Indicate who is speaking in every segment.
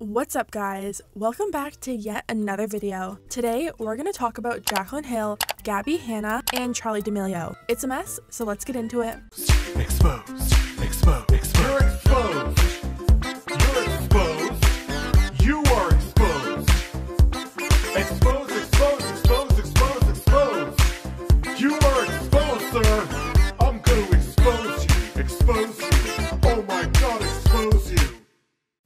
Speaker 1: What's up guys? Welcome back to yet another video. Today we're going to talk about Jaclyn Hill, Gabby Hannah, and Charli Demilio. It's a mess, so let's get into it.
Speaker 2: Exposed. You're exposed. You're exposed. You are exposed. Exposed. You are exposed, sir. I'm going to expose you. Expose you. Oh my god, expose you.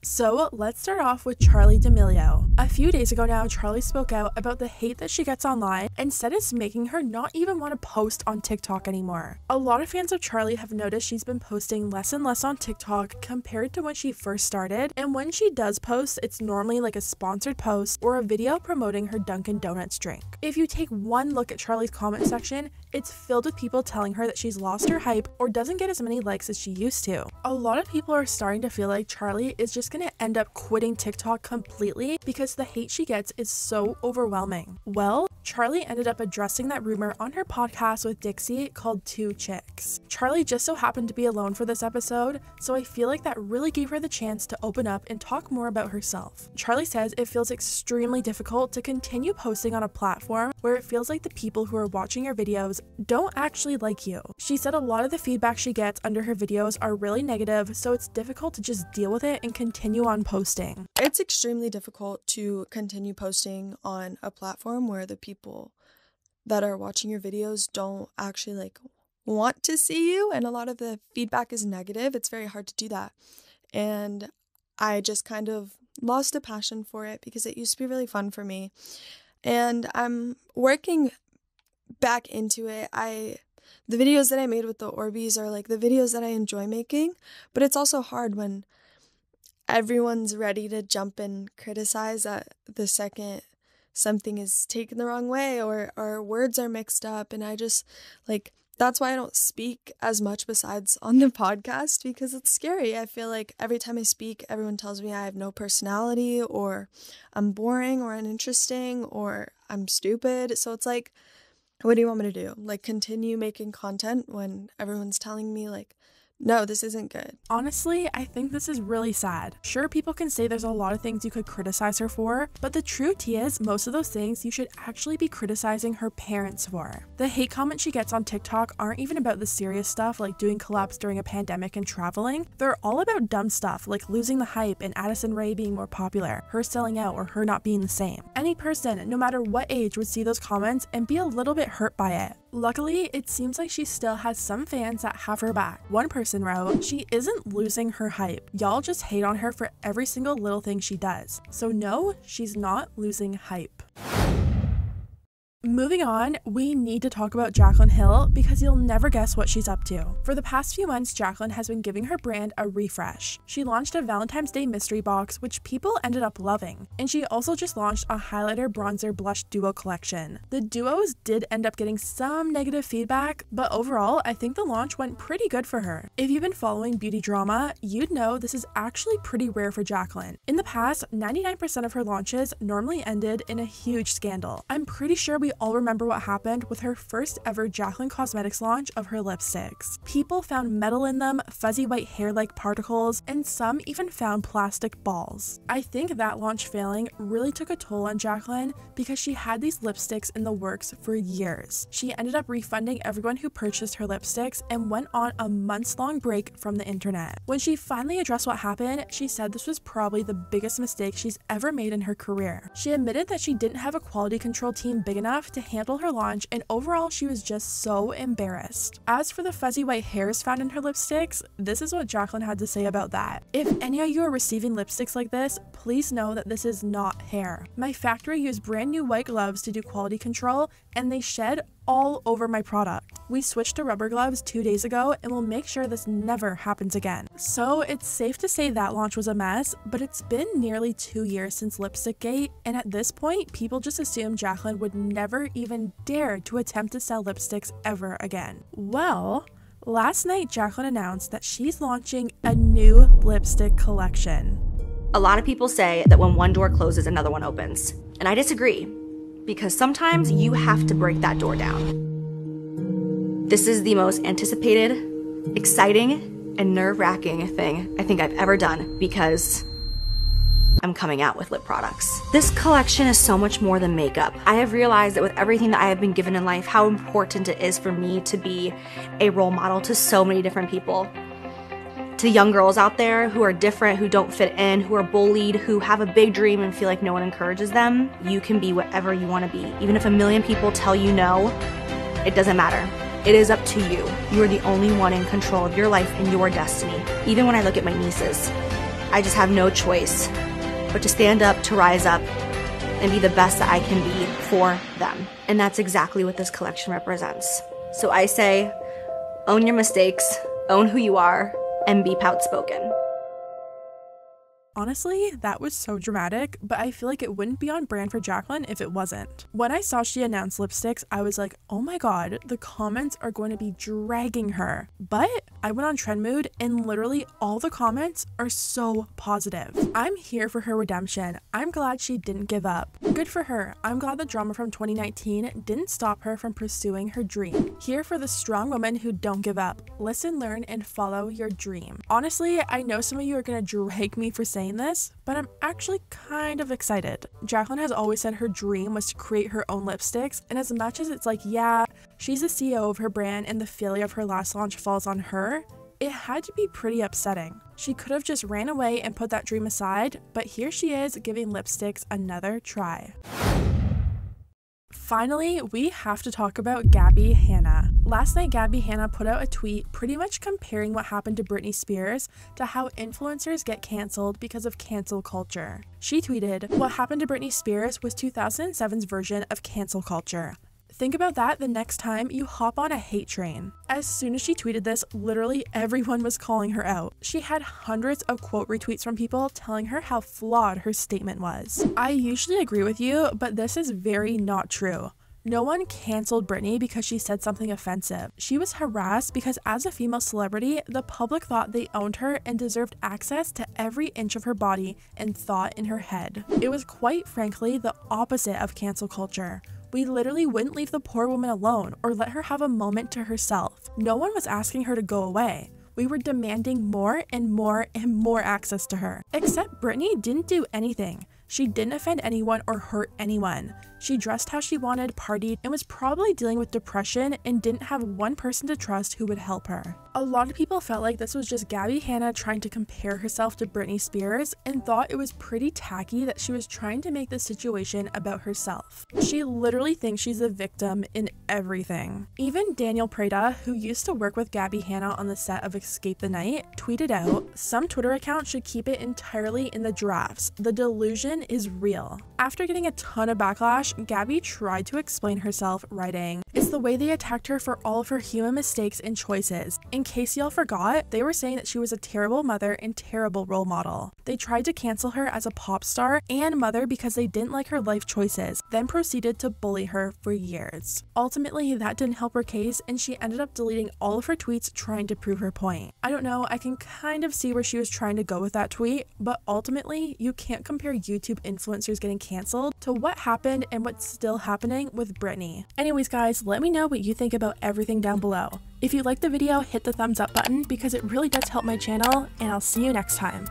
Speaker 1: So let's start off with Charli Demilio. A few days ago now, Charli spoke out about the hate that she gets online and said it's making her not even want to post on TikTok anymore. A lot of fans of Charli have noticed she's been posting less and less on TikTok compared to when she first started, and when she does post, it's normally like a sponsored post or a video promoting her Dunkin' Donuts drink. If you take one look at Charli's comment section, it's filled with people telling her that she's lost her hype or doesn't get as many likes as she used to. A lot of people are starting to feel like Charli is just gonna end up quitting TikTok completely because the hate she gets is so overwhelming. Well, Charli ended up addressing that rumor on her podcast with Dixie called Two Chicks. Charli just so happened to be alone for this episode, so I feel like that really gave her the chance to open up and talk more about herself. Charli says it feels extremely difficult to continue posting on a platform where it feels like the people who are watching your videos don't actually like you. She said a lot of the feedback she gets under her videos are really negative, so it's difficult to just deal with it and continue on posting.
Speaker 3: It's extremely difficult to continue posting on a platform where the people that are watching your videos don't actually want to see you, and a lot of the feedback is negative. It's very hard to do that, and I just kind of lost a passion for it because it used to be really fun for me, and I'm working back into it. The videos that I made with the Orbeez are like the videos that I enjoy making, but it's also hard when everyone's ready to jump and criticize at the second something is taken the wrong way or words are mixed up, and I just that's why I don't speak as much besides on the podcast, because it's scary. I feel like every time I speak, everyone tells me I have no personality, or I'm boring, or uninteresting, or I'm stupid. So it's like, what do you want me to do? Continue making content when everyone's telling me no, this isn't good.
Speaker 1: Honestly, I think this is really sad. Sure, people can say there's a lot of things you could criticize her for, but the truth is most of those things you should actually be criticizing her parents for. The hate comments she gets on TikTok aren't even about the serious stuff like doing collabs during a pandemic and traveling. They're all about dumb stuff like losing the hype and Addison Rae being more popular, her selling out, or her not being the same. Any person, no matter what age, would see those comments and be a little bit hurt by it. Luckily, it seems like she still has some fans that have her back. One person wrote, "She isn't losing her hype. Y'all just hate on her for every single little thing she does. So no, she's not losing hype." Moving on, we need to talk about Jaclyn Hill because you'll never guess what she's up to. For the past few months, Jaclyn has been giving her brand a refresh. She launched a Valentine's Day mystery box, which people ended up loving. And she also just launched a highlighter, bronzer, blush duo collection. The duos did end up getting some negative feedback, but overall, I think the launch went pretty good for her. If you've been following beauty drama, you'd know this is actually pretty rare for Jaclyn. In the past, 99% of her launches normally ended in a huge scandal. I'm pretty sure we all remember what happened with her first ever Jaclyn Cosmetics launch of her lipsticks. People found metal in them, fuzzy white hair-like particles, and some even found plastic balls. I think that launch failing really took a toll on Jaclyn because she had these lipsticks in the works for years. She ended up refunding everyone who purchased her lipsticks and went on a months-long break from the internet. When she finally addressed what happened, she said this was probably the biggest mistake she's ever made in her career. She admitted that she didn't have a quality control team big enough to handle her launch, and overall she was just so embarrassed. As for the fuzzy white hairs found in her lipsticks, this is what Jaclyn had to say about that. "If any of you are receiving lipsticks like this, please know that this is not hair. My factory used brand new white gloves to do quality control, and they shed all over my product. We switched to rubber gloves 2 days ago and will make sure this never happens again." So it's safe to say that launch was a mess, but it's been nearly 2 years since Lipstick Gate, and at this point, people just assumed Jaclyn would never even dare to attempt to sell lipsticks ever again. Well, last night Jaclyn announced that she's launching a new lipstick collection.
Speaker 4: A lot of people say that when one door closes, another one opens. And I disagree, because sometimes you have to break that door down. This is the most anticipated, exciting, and nerve-wracking thing I think I've ever done, because I'm coming out with lip products. This collection is so much more than makeup. I have realized that with everything that I have been given in life, how important it is for me to be a role model to so many different people. To young girls out there who are different, who don't fit in, who are bullied, who have a big dream and feel like no one encourages them, you can be whatever you want to be. Even if a million people tell you no, it doesn't matter. It is up to you. You are the only one in control of your life and your destiny. Even when I look at my nieces, I just have no choice but to stand up, to rise up, and be the best that I can be for them. And that's exactly what this collection represents. So I say, own your mistakes, own who you are, and be outspoken.
Speaker 1: Honestly, that was so dramatic, but I feel like it wouldn't be on brand for Jaclyn if it wasn't. When I saw she announced lipsticks, I was like, oh my god, the comments are going to be dragging her. But I went on Trend Mood and literally all the comments are so positive. I'm here for her redemption. I'm glad she didn't give up. Good for her. I'm glad the drama from 2019 didn't stop her from pursuing her dream. Here for the strong women who don't give up. Listen, learn, and follow your dream. Honestly, I know some of you are going to drag me for saying this, but I'm actually kind of excited. Jaclyn has always said her dream was to create her own lipsticks, and as much as it's like, yeah, she's the CEO of her brand and the failure of her last launch falls on her, it had to be pretty upsetting. She could have just ran away and put that dream aside, but here she is giving lipsticks another try. Finally, we have to talk about Gabby Hannah. Last night, Gabby Hannah put out a tweet pretty much comparing what happened to Britney Spears to how influencers get canceled because of cancel culture. She tweeted, "What happened to Britney Spears was 2007's version of cancel culture. Think about that the next time you hop on a hate train." As soon as she tweeted this, literally everyone was calling her out. She had hundreds of quote retweets from people telling her how flawed her statement was. I usually agree with you, but this is very not true. No one canceled Britney because she said something offensive. She was harassed because as a female celebrity, the public thought they owned her and deserved access to every inch of her body and thought in her head. It was quite frankly the opposite of cancel culture. We literally wouldn't leave the poor woman alone or let her have a moment to herself. No one was asking her to go away. We were demanding more and more and more access to her. Except Britney didn't do anything. She didn't offend anyone or hurt anyone. She dressed how she wanted, partied, and was probably dealing with depression and didn't have one person to trust who would help her. A lot of people felt like this was just Gabby Hannah trying to compare herself to Britney Spears and thought it was pretty tacky that she was trying to make the situation about herself. She literally thinks she's a victim in everything. Even Daniel Prada, who used to work with Gabby Hannah on the set of Escape the Night, tweeted out, "Some Twitter accounts should keep it entirely in the drafts. The delusion is real." After getting a ton of backlash, Gabby tried to explain herself, writing, "It's the way they attacked her for all of her human mistakes and choices. In case y'all forgot, they were saying that she was a terrible mother and terrible role model. They tried to cancel her as a pop star and mother because they didn't like her life choices, then proceeded to bully her for years. Ultimately, that didn't help her case and she ended up deleting all of her tweets trying to prove her point." I don't know, I can kind of see where she was trying to go with that tweet, but ultimately, you can't compare YouTube influencers getting canceled to what happened and what's still happening with Britney. Anyways guys, let me know what you think about everything down below. If you liked the video, hit the thumbs up button because it really does help my channel, and I'll see you next time.